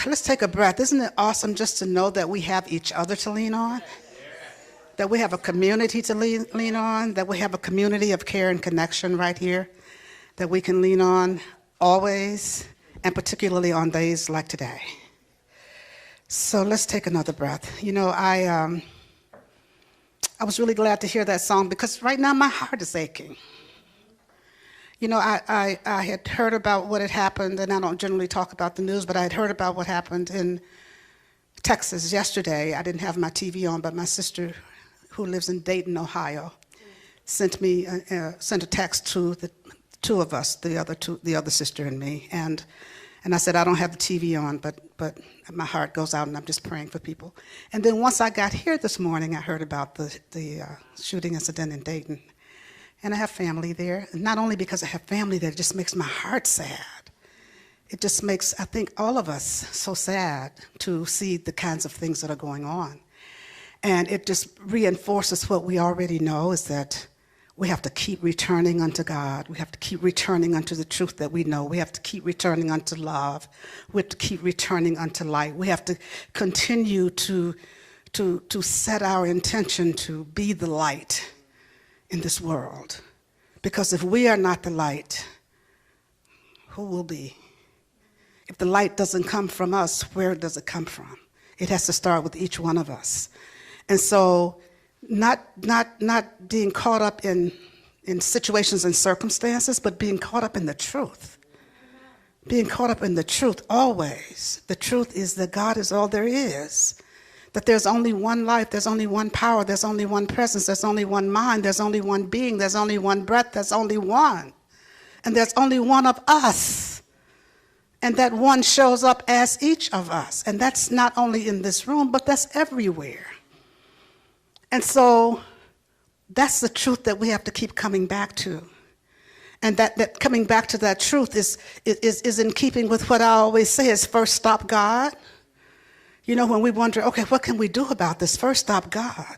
Let's take a breath. Isn't it awesome just to know that we have each other to lean on? That we have a community to lean on, that we have a community of care and connection right here that we can lean on always, and particularly on days like today. So let's take another breath. You know, I was really glad to hear that song because right now my heart is aching. You know, I had heard about what had happened, and I don't generally talk about the news, but I had heard about what happened in Texas yesterday. I didn't have my TV on, but my sister, who lives in Dayton, Ohio, sent a text to the two of us, the other sister and me, and I said, I don't have the TV on, but my heart goes out, and I'm just praying for people. And then once I got here this morning, I heard about the shooting incident in Dayton. And I have family there. And not only because I have family there, it just makes my heart sad. It just makes, I think, all of us so sad to see the kinds of things that are going on. And it just reinforces what we already know, is that we have to keep returning unto God. We have to keep returning unto the truth that we know. We have to keep returning unto love. We have to keep returning unto light. We have to continue to set our intention to be the light in this world. Because if we are not the light, who will be? If the light doesn't come from us, where does it come from? It has to start with each one of us. And so not being caught up in situations and circumstances, but being caught up in the truth. Being caught up in the truth always. The truth is that God is all there is. That there's only one life, there's only one power, there's only one presence, there's only one mind, there's only one being, there's only one breath, there's only one. And there's only one of us. And that one shows up as each of us. And that's not only in this room, but that's everywhere. And so that's the truth that we have to keep coming back to. And that coming back to that truth is in keeping with what I always say is first stop God. You know, when we wonder, okay, what can we do about this? First stop God.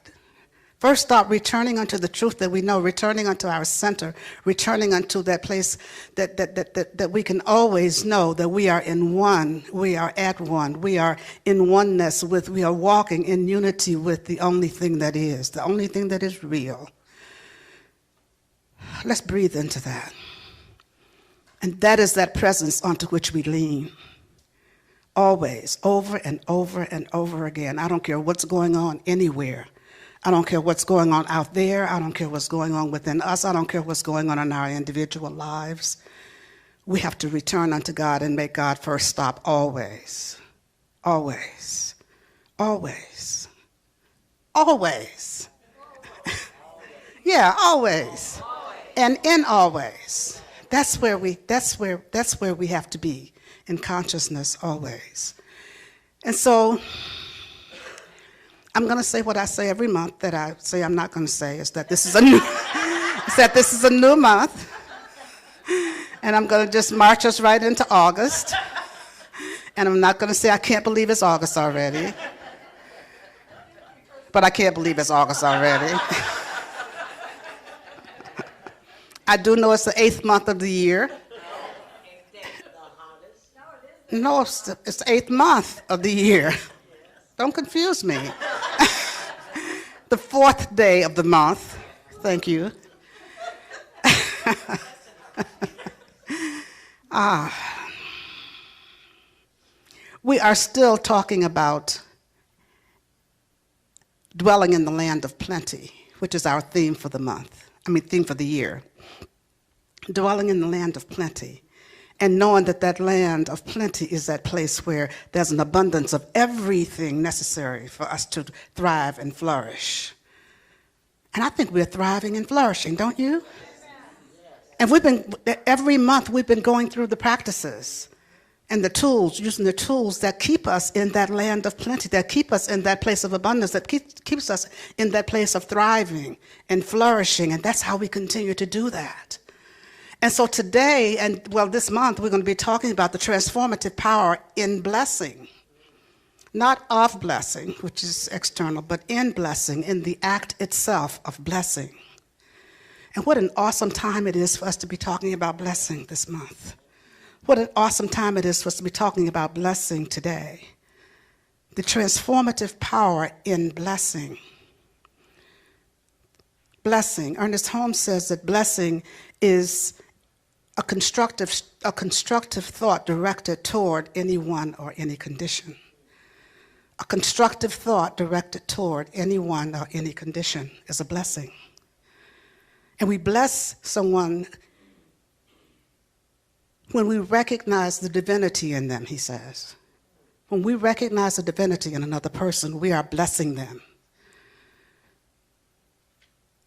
First stop returning unto the truth that we know, returning unto our center, returning unto that place that we can always know that we are in one, we are at one, we are in oneness with, we are walking in unity with the only thing that is real. Let's breathe into that. And that is that presence onto which we lean. Always, over and over and over again. I don't care what's going on anywhere. I don't care what's going on out there. I don't care what's going on within us. I don't care what's going on in our individual lives. We have to return unto God and make God first stop always. Always. Always. Always. Yeah, always. And in always. That's where we have to be. In consciousness always. And so I'm going to say what I say every month that I say I'm not going to say, is that this is a new month. And I'm going to just march us right into August. And I'm not going to say I can't believe it's August already. But I can't believe it's August already. I do know it's the 8th month of the year. No, it's the 8th month of the year. Don't confuse me. The 4th day of the month. Thank you. We are still talking about dwelling in the land of plenty, which is our theme for the month. Theme for the year. Dwelling in the land of plenty. And knowing that that land of plenty is that place where there's an abundance of everything necessary for us to thrive and flourish. And I think we're thriving and flourishing, don't you? And every month we've been going through the practices and the tools, using the tools that keep us in that land of plenty, that keep us in that place of abundance, that keeps us in that place of thriving and flourishing. And that's how we continue to do that. And so today, this month, we're going to be talking about the transformative power in blessing. Not of blessing, which is external, but in blessing, in the act itself of blessing. And what an awesome time it is for us to be talking about blessing this month. What an awesome time it is for us to be talking about blessing today. The transformative power in blessing. Blessing. Ernest Holmes says that blessing is a constructive thought directed toward anyone or any condition. A constructive thought directed toward anyone or any condition is a blessing. And we bless someone when we recognize the divinity in them, he says. When we recognize the divinity in another person, we are blessing them.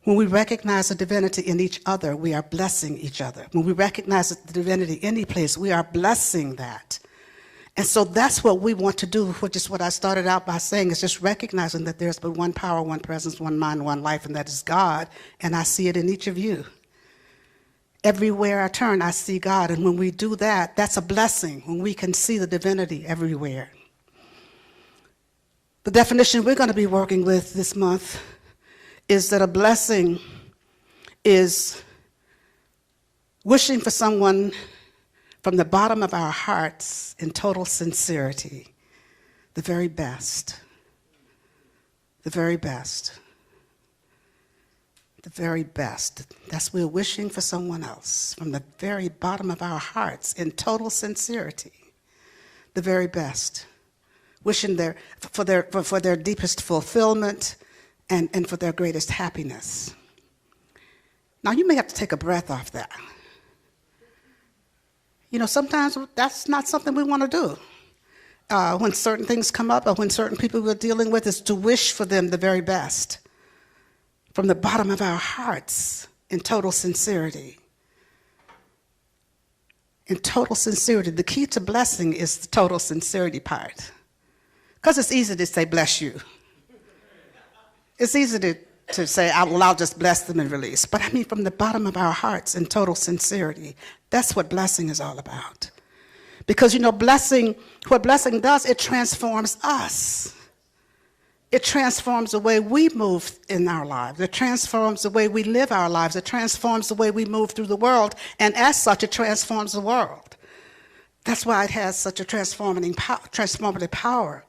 When we recognize the divinity in each other, we are blessing each other. When we recognize the divinity in any place, we are blessing that. And so that's what we want to do, which is what I started out by saying, is just recognizing that there's but one power, one presence, one mind, one life, and that is God. And I see it in each of you. Everywhere I turn, I see God. And when we do that, that's a blessing, when we can see the divinity everywhere. The definition we're going to be working with this month is that a blessing is wishing for someone from the bottom of our hearts in total sincerity, the very best, the very best. The very best. That's we're wishing for someone else from the very bottom of our hearts in total sincerity. The very best. Wishing for their deepest fulfillment and for their greatest happiness. Now you may have to take a breath off that. You know, sometimes that's not something we want to do. When certain things come up or when certain people we're dealing with, is to wish for them the very best. From the bottom of our hearts, in total sincerity. In total sincerity. The key to blessing is the total sincerity part. Because it's easy to say, bless you. It's easy to say, I'll just bless them and release. But I mean, from the bottom of our hearts, in total sincerity. That's what blessing is all about. Because, you know, what blessing does, it transforms us. It transforms the way we move in our lives. It transforms the way we live our lives. It transforms the way we move through the world. And as such, it transforms the world. That's why it has such a transformative power.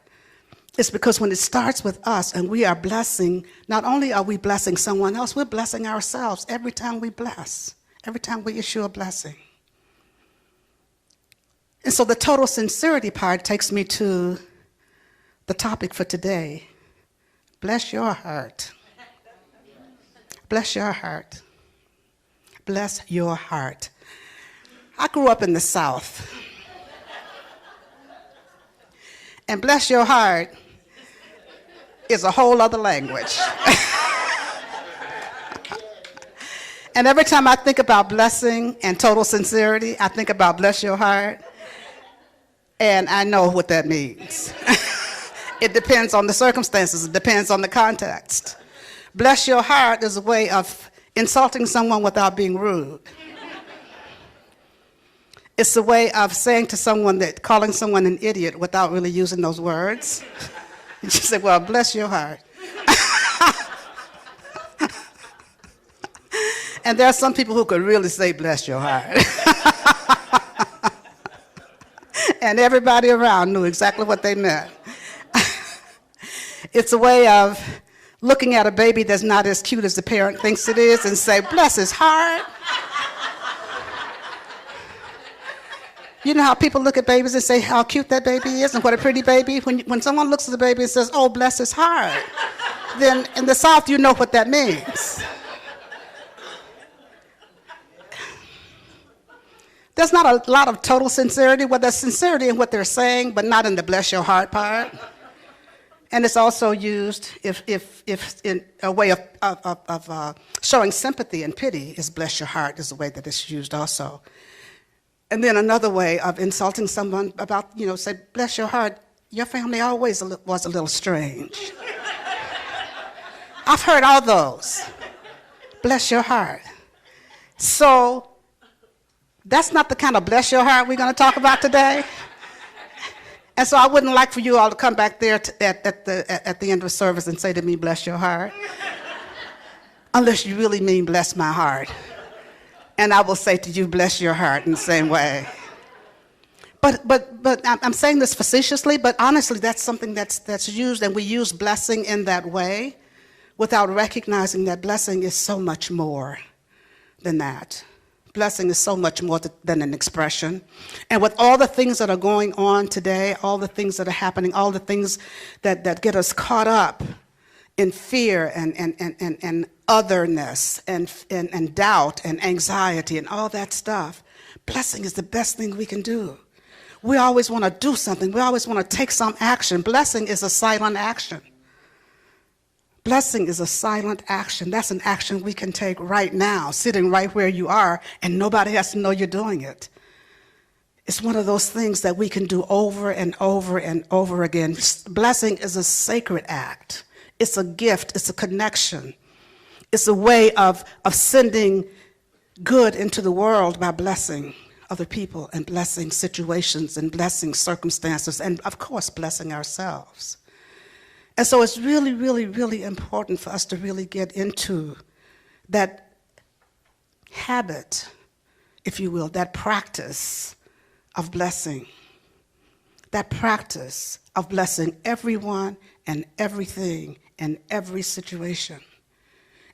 It's because when it starts with us and we are blessing, not only are we blessing someone else, we're blessing ourselves every time we bless, every time we issue a blessing. And so the total sincerity part takes me to the topic for today. Bless your heart. Bless your heart. Bless your heart. I grew up in the South. And bless your heart is a whole other language. And every time I think about blessing and total sincerity, I think about bless your heart. And I know what that means. It depends on the circumstances. It depends on the context. Bless your heart is a way of insulting someone without being rude. It's a way of saying to someone calling someone an idiot without really using those words. You just say, well, bless your heart. And there are some people who could really say, bless your heart. And everybody around knew exactly what they meant. It's a way of looking at a baby that's not as cute as the parent thinks it is and say, bless his heart. You know how people look at babies and say how cute that baby is and what a pretty baby? When someone looks at the baby and says, oh, bless his heart, then in the South, you know what that means. There's not a lot of total sincerity. Well, there's sincerity in what they're saying, but not in the bless your heart part. And it's also used if in a way of showing sympathy and pity is bless your heart is the way that it's used also. And then another way of insulting someone about, say, bless your heart, your family always was a little strange. I've heard all those. Bless your heart. So that's not the kind of bless your heart we're going to talk about today. And so I wouldn't like for you all to come back there at the end of the service and say to me, bless your heart. Unless you really mean bless my heart. And I will say to you, bless your heart in the same way. But I'm saying this facetiously, but honestly, that's something that's used, and we use blessing in that way without recognizing that blessing is so much more than that. Blessing is so much more than an expression. And with all the things that are going on today, all the things that are happening, all the things that get us caught up in fear and otherness and doubt and anxiety and all that stuff, blessing is the best thing we can do. We always want to do something. We always want to take some action. Blessing is a silent action. Blessing is a silent action. That's an action we can take right now, sitting right where you are, and nobody has to know you're doing it. It's one of those things that we can do over and over and over again. Blessing is a sacred act. It's a gift. It's a connection. It's a way of sending good into the world by blessing other people and blessing situations and blessing circumstances and, of course, blessing ourselves. And so it's really, really, really important for us to really get into that habit, if you will, that practice of blessing. That practice of blessing everyone and everything in every situation.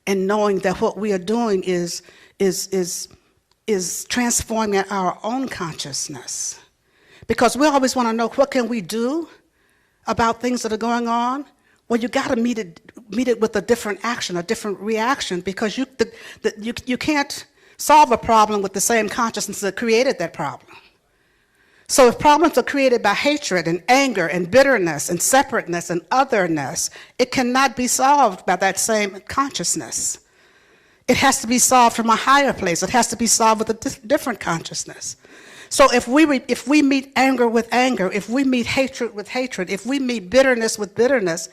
And knowing that what we are doing is transforming our own consciousness. Because we always want to know, what can we do about things that are going on? Well, you got to meet it with a different action, a different reaction, because you can't solve a problem with the same consciousness that created that problem. So if problems are created by hatred and anger and bitterness and separateness and otherness, it cannot be solved by that same consciousness. It has to be solved from a higher place. It has to be solved with a different consciousness. So if we meet anger with anger, if we meet hatred with hatred, if we meet bitterness with bitterness,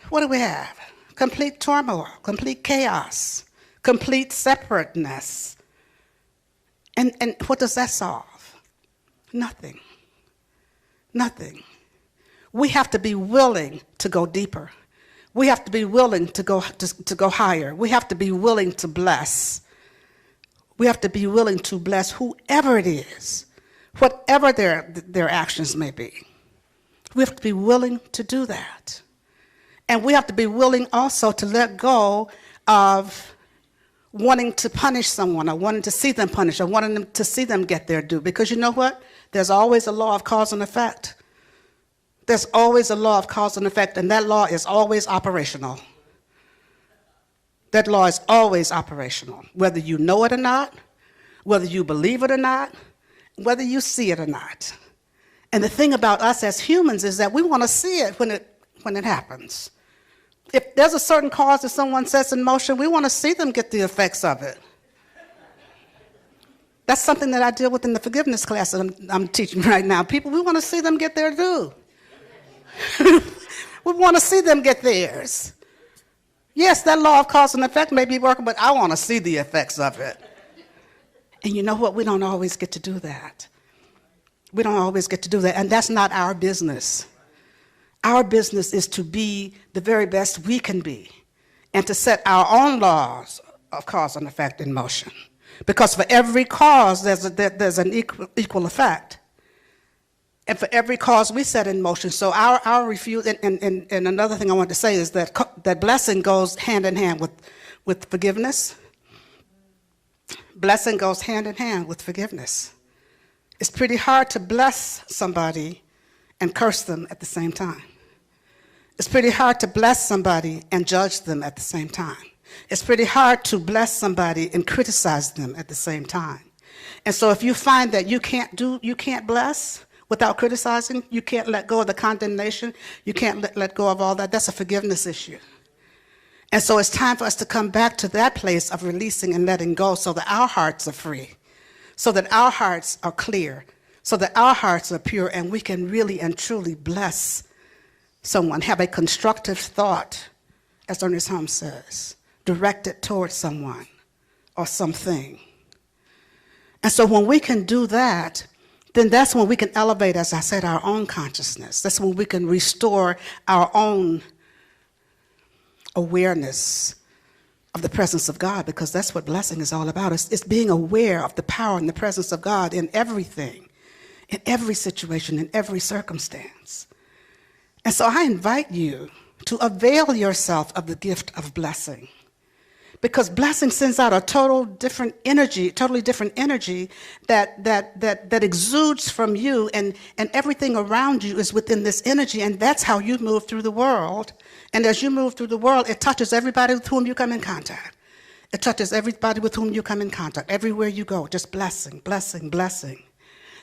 what do we have? Complete turmoil, complete chaos, complete separateness. And what does that solve? Nothing. Nothing. We have to be willing to go deeper. We have to be willing to go higher. We have to be willing to bless. We have to be willing to bless whoever it is, whatever their actions may be. We have to be willing to do that. And we have to be willing also to let go of wanting to punish someone or wanting to see them punished or wanting them to see them get their due. Because you know what? There's always a law of cause and effect. There's always a law of cause and effect, and that law is always operational. That law is always operational, whether you know it or not, whether you believe it or not, whether you see it or not. And the thing about us as humans is that we want to see it when it happens. If there's a certain cause that someone sets in motion, we want to see them get the effects of it. That's something that I deal with in the forgiveness class that I'm teaching right now. People, we want to see them get their due. We want to see them get theirs. Yes, that law of cause and effect may be working, but I want to see the effects of it. And you know what? We don't always get to do that. We don't always get to do that, and that's not our business. Our business is to be the very best we can be and to set our own laws of cause and effect in motion. Because for every cause, there's an equal effect. And for every cause we set in motion. So our refuse, and another thing I want to say is that blessing goes hand in hand with forgiveness. Blessing goes hand in hand with forgiveness. It's pretty hard to bless somebody and curse them at the same time. It's pretty hard to bless somebody and judge them at the same time. It's pretty hard to bless somebody and criticize them at the same time. And so if you find that you can't bless without criticizing, you can't let go of the condemnation, you can't let go of all that, that's a forgiveness issue. And so it's time for us to come back to that place of releasing and letting go so that our hearts are free, so that our hearts are clear, so that our hearts are pure, and we can really and truly bless someone, have a constructive thought, as Ernest Holmes says, directed towards someone or something. And so when we can do that, then that's when we can elevate, as I said, our own consciousness. That's when we can restore our own awareness of the presence of God, because that's what blessing is all about. It's being aware of the power and the presence of God in everything, in every situation, in every circumstance. And so I invite you to avail yourself of the gift of blessing. Because blessing sends out a totally different energy that exudes from you, and everything around you is within this energy, and that's how you move through the world. And as you move through the world, it touches everybody with whom you come in contact. It touches everybody with whom you come in contact. Everywhere you go, just blessing, blessing, blessing.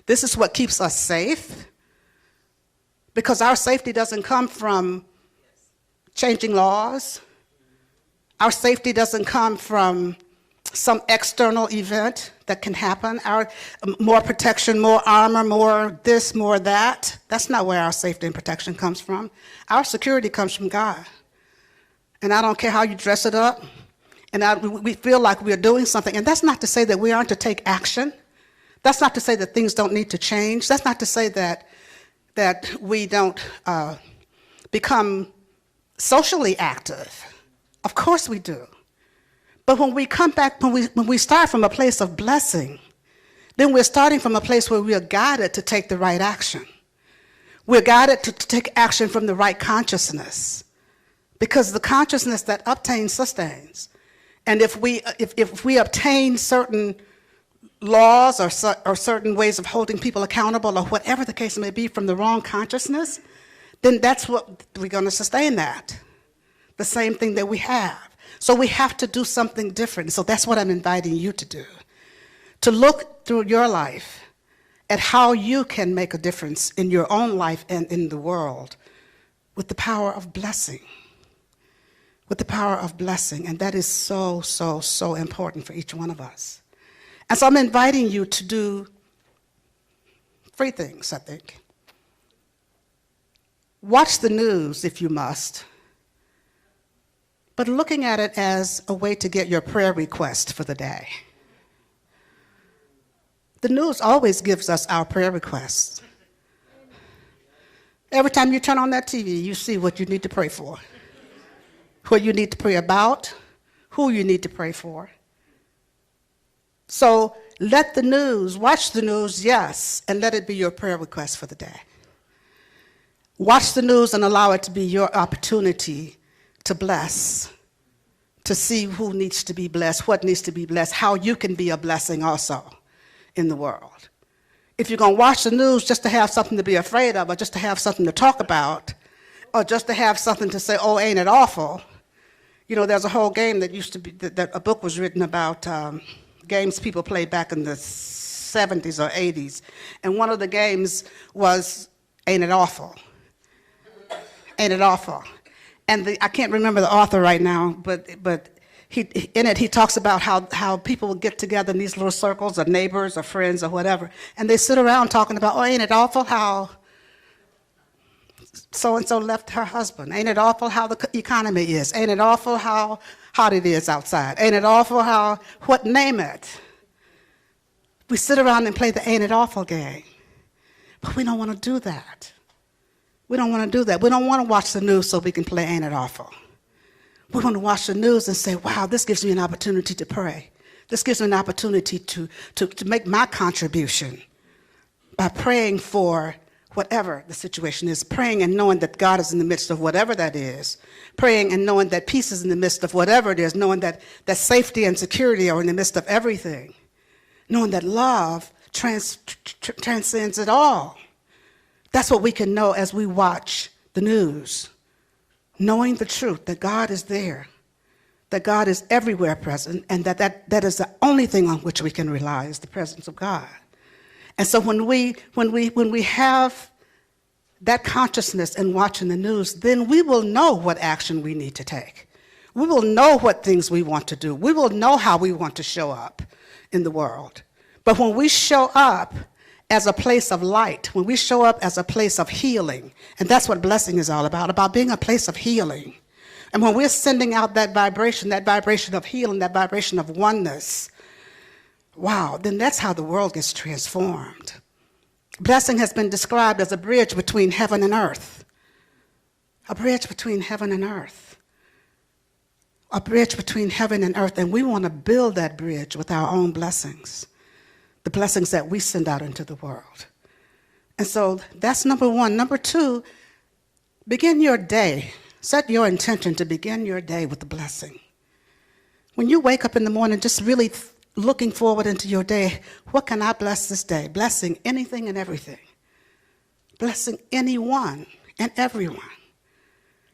This is what keeps us safe, because our safety doesn't come from changing laws. Our safety doesn't come from some external event that can happen. Our more protection, more armor, more this, more that. That's not where our safety and protection comes from. Our security comes from God. And I don't care how you dress it up. And we feel like we're doing something. And that's not to say that we aren't to take action. That's not to say that things don't need to change. That's not to say that we don't become socially active. Of course we do. But when we come back, when we start from a place of blessing, then we're starting from a place where we are guided to take the right action. We're guided to take action from the right consciousness, because the consciousness that obtains sustains. And if we obtain certain laws or certain ways of holding people accountable, or whatever the case may be, from the wrong consciousness, then that's what we're going to sustain that. The same thing that we have. So we have to do something different. So that's what I'm inviting you to do. To look through your life at how you can make a difference in your own life and in the world with the power of blessing. With the power of blessing. And that is so, so, so important for each one of us. And so I'm inviting you to do 3 things, I think. Watch the news if you must, but looking at it as a way to get your prayer request for the day. The news always gives us our prayer requests. Every time you turn on that TV, you see what you need to pray for, what you need to pray about, who you need to pray for. So watch the news, yes, and let it be your prayer request for the day. Watch the news and allow it to be your opportunity to bless, to see who needs to be blessed, what needs to be blessed, how you can be a blessing also in the world. If you're going to watch the news just to have something to be afraid of, or just to have something to talk about, or just to have something to say, oh, ain't it awful? You know, there's a whole game that used to be, that a book was written about games people played back in the 70s or 80s. And one of the games was, ain't it awful? Ain't it awful? And I can't remember the author right now, but in it he talks about how people would get together in these little circles of neighbors or friends or whatever, and they sit around talking about, oh, ain't it awful how so-and-so left her husband? Ain't it awful how the economy is? Ain't it awful how hot it is outside? Ain't it awful how, name it. We sit around and play the ain't it awful game, but we don't want to do that. We don't want to do that. We don't want to watch the news so we can play ain't it awful. We want to watch the news and say, wow, this gives me an opportunity to pray. This gives me an opportunity to make my contribution by praying for whatever the situation is, praying and knowing that God is in the midst of whatever that is, praying and knowing that peace is in the midst of whatever it is, knowing that safety and security are in the midst of everything, knowing that love transcends it all. That's what we can know as we watch the news, knowing the truth that God is there, that God is everywhere present, and that is the only thing on which we can rely, is the presence of God. And so when we have that consciousness in watching the news, then we will know what action we need to take. We will know what things we want to do. We will know how we want to show up in the world. But when we show up as a place of light, when we show up as a place of healing, and that's what blessing is all about being a place of healing. And when we're sending out that vibration of healing, that vibration of oneness, wow, then that's how the world gets transformed. Blessing has been described as a bridge between heaven and earth. A bridge between heaven and earth. A bridge between heaven and earth, and we want to build that bridge with our own blessings. The blessings that we send out into the world. And so that's number one. Number two, begin your day. Set your intention to begin your day with a blessing. When you wake up in the morning, just really looking forward into your day, what can I bless this day? Blessing anything and everything. Blessing anyone and everyone.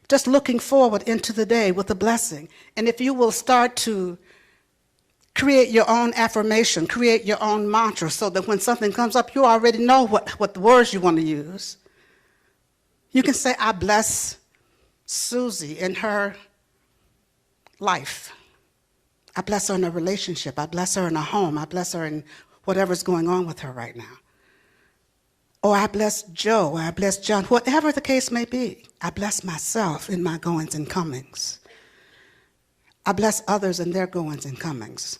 Just looking forward into the day with a blessing. And if you will start to create your own affirmation, create your own mantra, so that when something comes up, you already know what the words you want to use. You can say, I bless Susie in her life. I bless her in her relationship. I bless her in her home. I bless her in whatever's going on with her right now. Or I bless Joe, or I bless John, whatever the case may be. I bless myself in my goings and comings. I bless others in their goings and comings.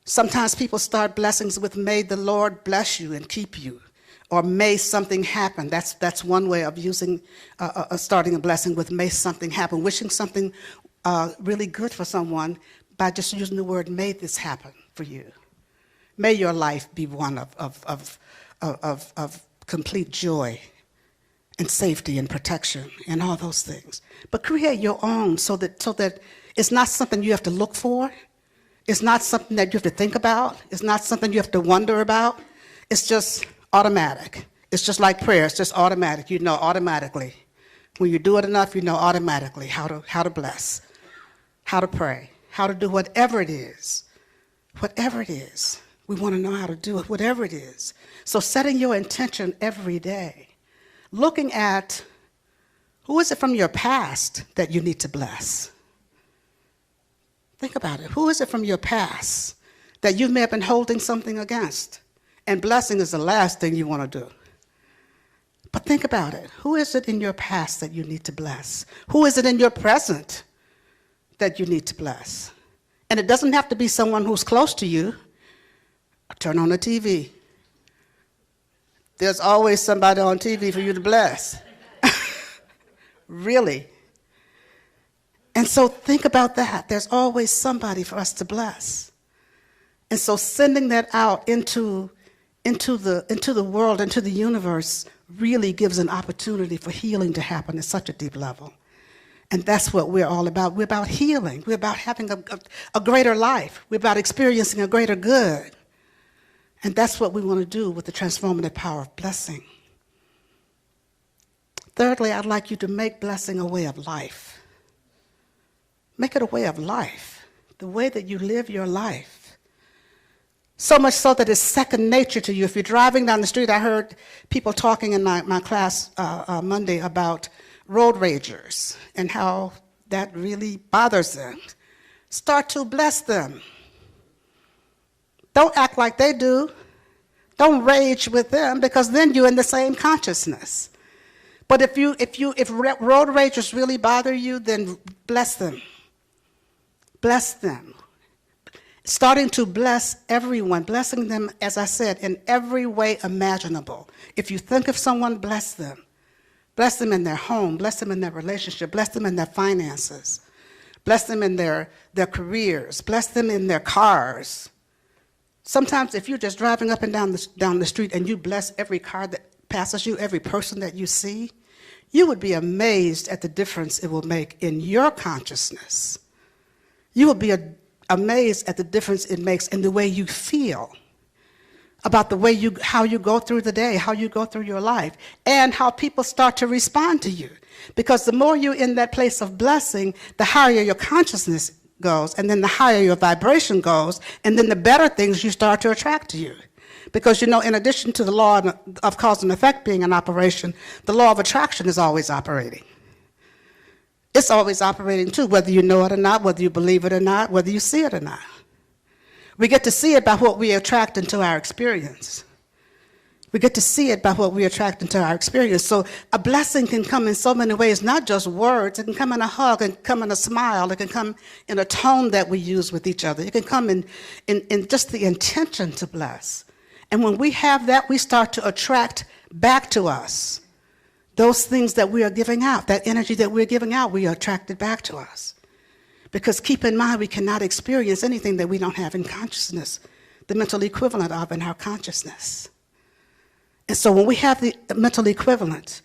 Sometimes people start blessings with, may the Lord bless you and keep you, or may something happen. That's one way of using, starting a blessing with, may something happen, wishing something really good for someone by just using the word, may this happen for you. May your life be one of complete joy and safety and protection and all those things. But create your own so that it's not something you have to look for. It's not something that you have to think about. It's not something you have to wonder about. It's just automatic. It's just like prayer. It's just automatic. You know automatically. When you do it enough, you know automatically how to bless, how to pray, how to do whatever it is. Whatever it is. We want to know how to do it, whatever it is. So setting your intention every day. Looking at who is it from your past that you need to bless. Think about it. Who is it from your past that you may have been holding something against? And blessing is the last thing you want to do. But think about it. Who is it in your past that you need to bless? Who is it in your present that you need to bless? And it doesn't have to be someone who's close to you. Turn on the TV. There's always somebody on TV for you to bless. Really. And so think about that. There's always somebody for us to bless. And so sending that out into the world, into the universe, really gives an opportunity for healing to happen at such a deep level. And that's what we're all about. We're about healing. We're about having a greater life. We're about experiencing a greater good. And that's what we want to do with the transformative power of blessing. Thirdly, I'd like you to make blessing a way of life. Make it a way of life, the way that you live your life. So much so that it's second nature to you. If you're driving down the street, I heard people talking in my class Monday about road ragers and how that really bothers them. Start to bless them. Don't act like they do. Don't rage with them, because then you're in the same consciousness. But if road ragers really bother you, then bless them. Bless them. Starting to bless everyone, blessing them, as I said, in every way imaginable. If you think of someone, bless them. Bless them in their home, bless them in their relationship, bless them in their finances, bless them in their careers, bless them in their cars. Sometimes if you're just driving up and down the street and you bless every car that passes you, every person that you see, you would be amazed at the difference it will make in your consciousness. You will be amazed at the difference it makes in the way you feel about how you go through the day, how you go through your life, and how people start to respond to you. Because the more you're in that place of blessing, the higher your consciousness goes, and then the higher your vibration goes, and then the better things you start to attract to you. Because, in addition to the law of cause and effect being in operation, the law of attraction is always operating. It's always operating too, whether you know it or not, whether you believe it or not, whether you see it or not. We get to see it by what we attract into our experience. We get to see it by what we attract into our experience. So a blessing can come in so many ways, not just words. It can come in a hug, it can come in a smile, it can come in a tone that we use with each other. It can come in just the intention to bless. And when we have that, we start to attract back to us those things that we are giving out, that energy that we're giving out, we are attracted back to us. Because keep in mind, we cannot experience anything that we don't have in consciousness, the mental equivalent of in our consciousness. And so when we have the mental equivalent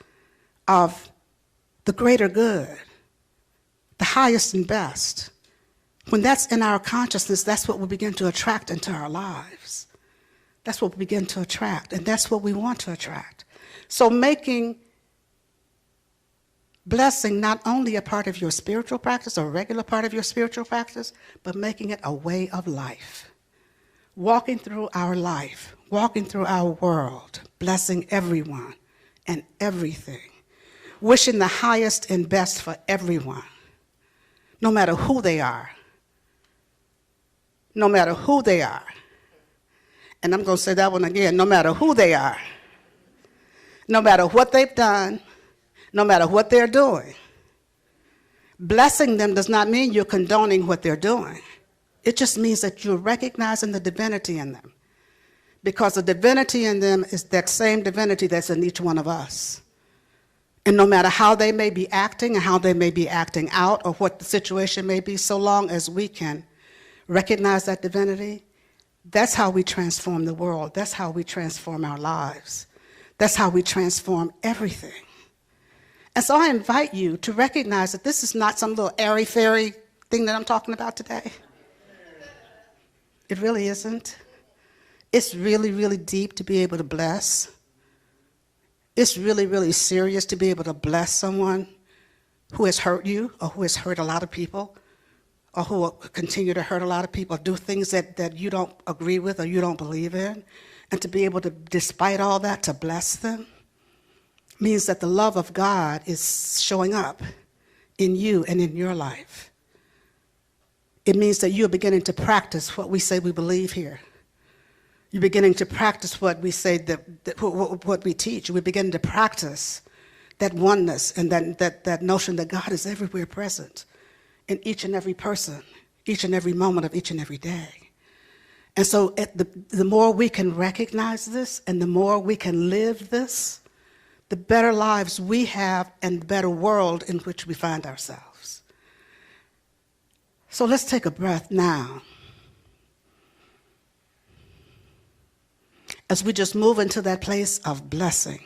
of the greater good, the highest and best, when that's in our consciousness, that's what we begin to attract into our lives. That's what we begin to attract, and that's what we want to attract. So making blessing not only a part of your spiritual practice, or a regular part of your spiritual practice, but making it a way of life. Walking through our life, walking through our world, blessing everyone and everything, wishing the highest and best for everyone, no matter who they are. No matter who they are. And I'm going to say that one again, no matter who they are. No matter what they've done, no matter what they're doing. Blessing them does not mean you're condoning what they're doing. It just means that you're recognizing the divinity in them. Because the divinity in them is that same divinity that's in each one of us. And no matter how they may be acting and how they may be acting out, or what the situation may be, so long as we can recognize that divinity, that's how we transform the world. That's how we transform our lives. That's how we transform everything. And so I invite you to recognize that this is not some little airy-fairy thing that I'm talking about today. It really isn't. It's really, really deep to be able to bless. It's really, really serious to be able to bless someone who has hurt you, or who has hurt a lot of people, or who will continue to hurt a lot of people, do things that you don't agree with or you don't believe in. And to be able to, despite all that, to bless them means that the love of God is showing up in you and in your life. It means that you're beginning to practice what we say we believe here. You're beginning to practice what we say, what we teach. We're beginning to practice that oneness and that notion that God is everywhere present in each and every person, each and every moment of each and every day. And so the more we can recognize this and the more we can live this, the better lives we have and the better world in which we find ourselves. So let's take a breath now. As we just move into that place of blessing,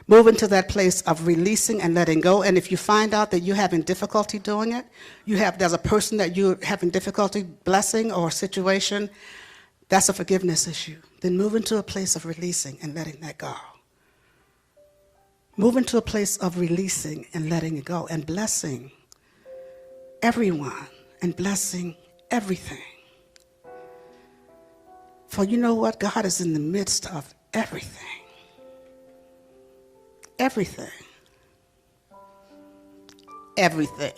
move into that place of releasing and letting go. And if you find out that you're having difficulty doing it, there's a person that you're having difficulty blessing or situation, that's a forgiveness issue. Then move into a place of releasing and letting that go. Move into a place of releasing and letting it go and blessing everyone and blessing everything. For you know what? God is in the midst of everything. Everything. Everything.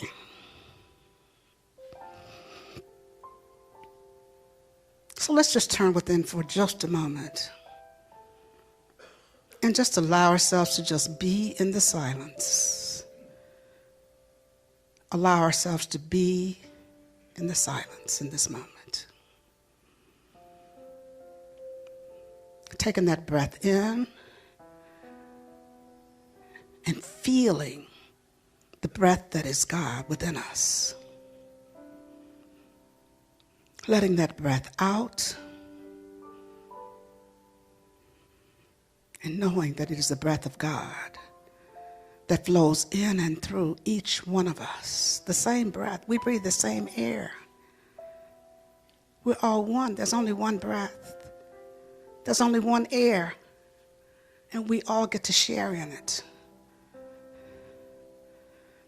So let's just turn within for just a moment and just allow ourselves to just be in the silence. Allow ourselves to be in the silence in this moment. Taking that breath in and feeling the breath that is God within us. Letting that breath out and knowing that it is the breath of God that flows in and through each one of us. The same breath. We breathe the same air. We're all one. There's only one breath. There's only one air. And we all get to share in it.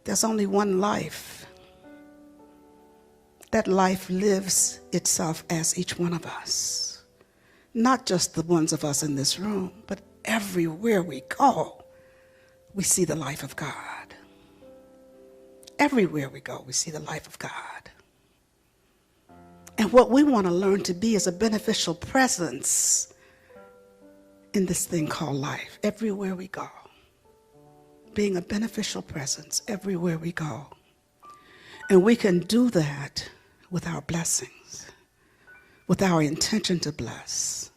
There's only one life. That life lives itself as each one of us. Not just the ones of us in this room, but everywhere we go, we see the life of God. Everywhere we go, we see the life of God. And what we want to learn to be is a beneficial presence in this thing called life, everywhere we go. Being a beneficial presence everywhere we go. And we can do that with our blessings, with our intention to bless,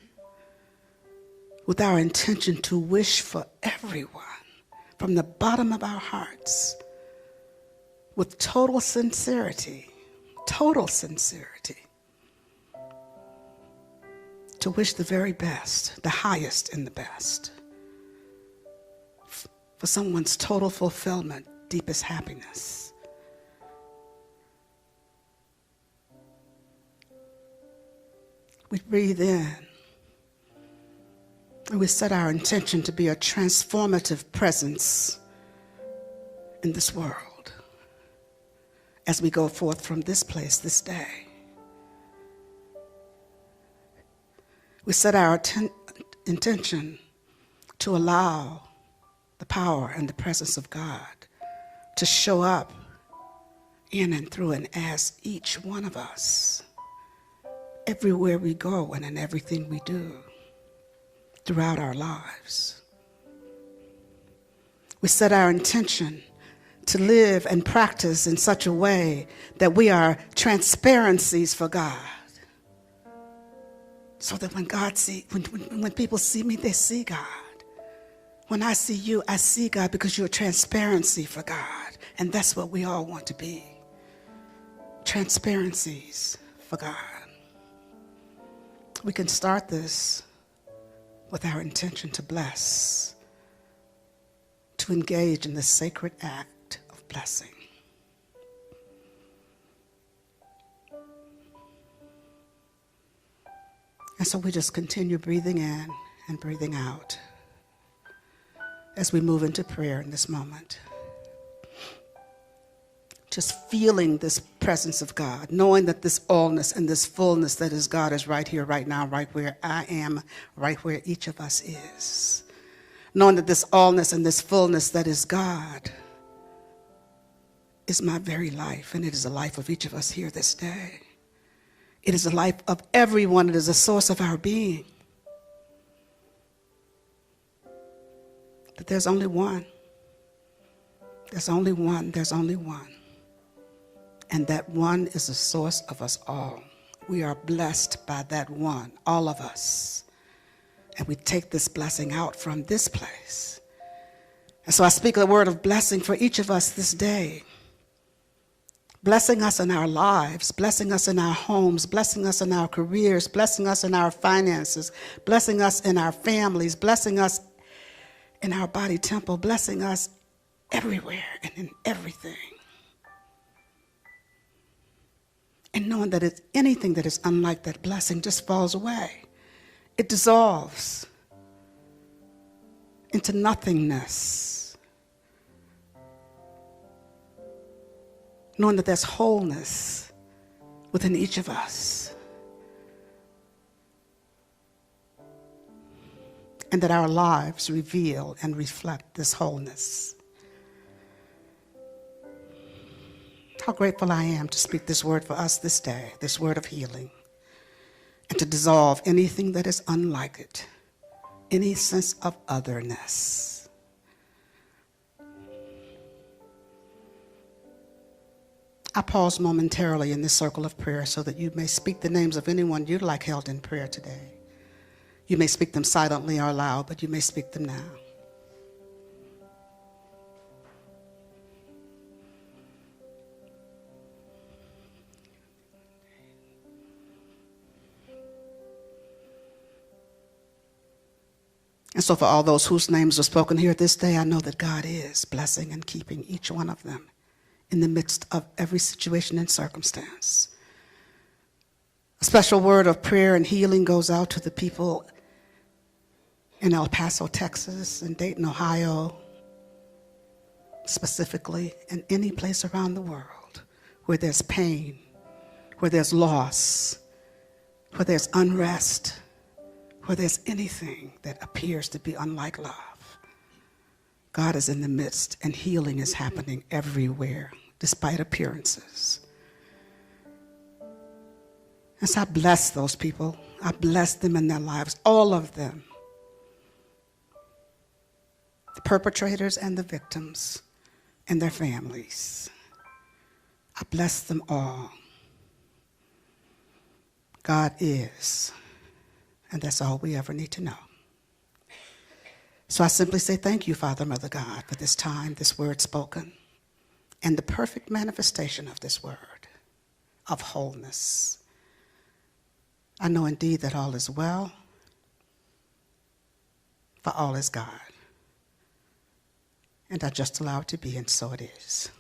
with our intention to wish for everyone from the bottom of our hearts, with total sincerity to wish the very best, the highest and the best, for someone's total fulfillment, deepest happiness. We breathe in, and we set our intention to be a transformative presence in this world as we go forth from this place this day. We set our intention to allow the power and the presence of God to show up in and through and as each one of us, everywhere we go and in everything we do throughout our lives. We set our intention to live and practice in such a way that we are transparencies for God. So that when people see me, they see God. When I see you, I see God because you're transparency for God. And that's what we all want to be. Transparencies for God. We can start this with our intention to bless, to engage in the sacred act of blessing. And so we just continue breathing in and breathing out as we move into prayer in this moment. Just feeling this presence of God, knowing that this allness and this fullness that is God is right here, right now, right where I am, right where each of us is. Knowing that this allness and this fullness that is God is my very life, and it is the life of each of us here this day. It is the life of everyone. It is the source of our being. That there's only one. There's only one. There's only one. And that one is the source of us all. We are blessed by that one, all of us. And we take this blessing out from this place. And so I speak a word of blessing for each of us this day. Blessing us in our lives, blessing us in our homes, blessing us in our careers, blessing us in our finances, blessing us in our families, blessing us in our body temple, blessing us everywhere and in everything. And knowing that it's anything that is unlike that blessing just falls away. It dissolves into nothingness. Knowing that there's wholeness within each of us. And that our lives reveal and reflect this wholeness. How grateful I am to speak this word for us this day, this word of healing, and to dissolve anything that is unlike it, any sense of otherness. I pause momentarily in this circle of prayer so that you may speak the names of anyone you'd like held in prayer today. You may speak them silently or aloud, but you may speak them now. And so for all those whose names are spoken here this day, I know that God is blessing and keeping each one of them in the midst of every situation and circumstance. A special word of prayer and healing goes out to the people in El Paso, Texas, and Dayton, Ohio, specifically, and any place around the world where there's pain, where there's loss, where there's unrest, where there's anything that appears to be unlike love. God is in the midst, and healing is happening everywhere, despite appearances. And so I bless those people. I bless them in their lives, all of them. The perpetrators and the victims and their families. I bless them all. God is, and that's all we ever need to know. So I simply say thank you, Father, Mother God, for this time, this word spoken, and the perfect manifestation of this word of wholeness. I know indeed that all is well, for all is God. And I just allow it to be, and so it is.